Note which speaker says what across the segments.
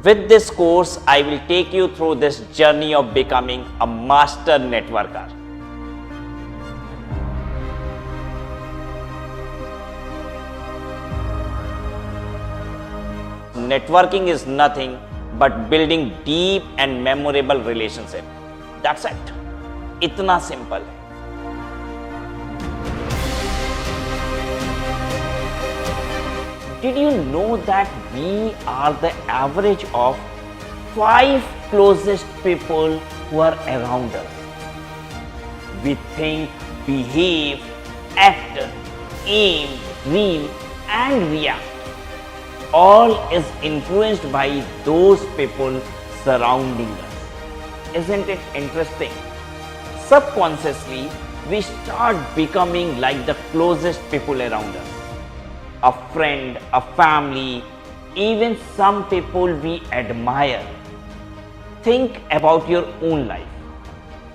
Speaker 1: With this course, I will take you through this journey of becoming a master networker. Networking is nothing but building deep and memorable relationship. That's it. इतना simple है. Did you know that we are the average of 5 closest people who are around us? We think, behave, act, aim, dream and react. All is influenced by those people surrounding us. Isn't it interesting? Subconsciously, we start becoming like the closest people around us. A friend, a family, even some people we admire. Think about your own life.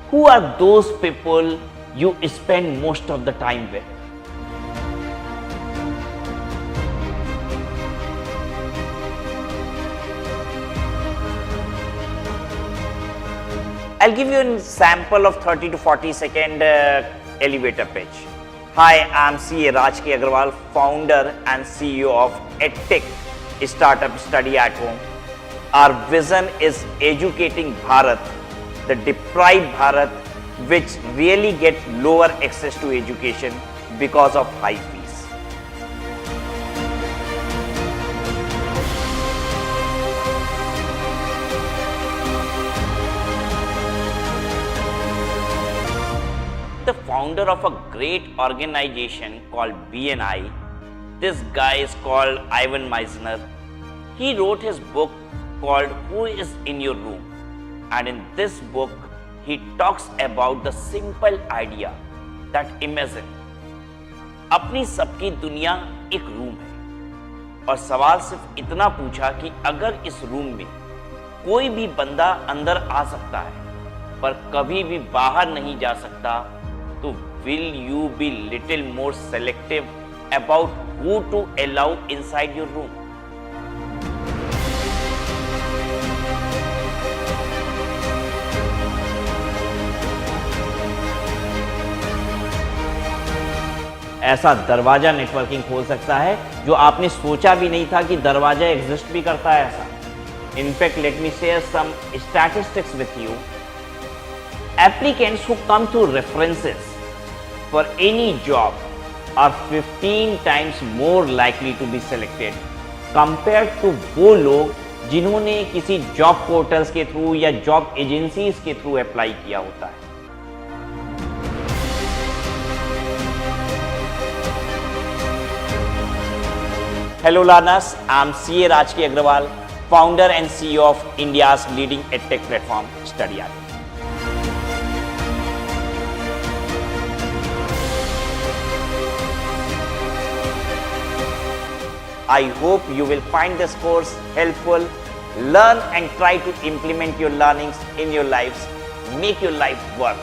Speaker 1: Who are those people you spend most of the time with? I'll give you a sample of 30 to 40 second elevator pitch. Hi, I'm CA Raj K Agrawal, founder and CEO of Etiquette Startup Study at Home. Our vision is educating Bharat, the deprived Bharat, which really get lower access to education because of high fees. The founder of a great organization called BNI, this guy is called Ivan Meisner. He wrote his book called Who is in Your Room? And in this book, he talks about the simple idea that imagine, अपनी सबकी दुनिया एक room है और सवाल सिर्फ इतना पूछा कि अगर इस रूम में कोई भी बंदा अंदर आ सकता है पर कभी भी बाहर नहीं जा सकता, तो will you be little more selective about who to allow inside your room? ऐसा दरवाजा नेटवर्किंग खोल सकता है जो आपने सोचा भी नहीं था कि दरवाजा एग्जिस्ट भी करता है ऐसा. In fact let me share some statistics with you. Applicants who come through references for any job are 15 times more likely to be selected compared to वो लोग जिन्होंने किसी जॉब पोर्टल्स के थ्रू या जॉब एजेंसीज के थ्रू अप्लाई किया होता है. Hello learners, I'm CA Raj K Agrawal, founder and CEO of India's leading edtech platform, Studyard. I hope you will find this course helpful, learn and try to implement your learnings in your lives, make your life work.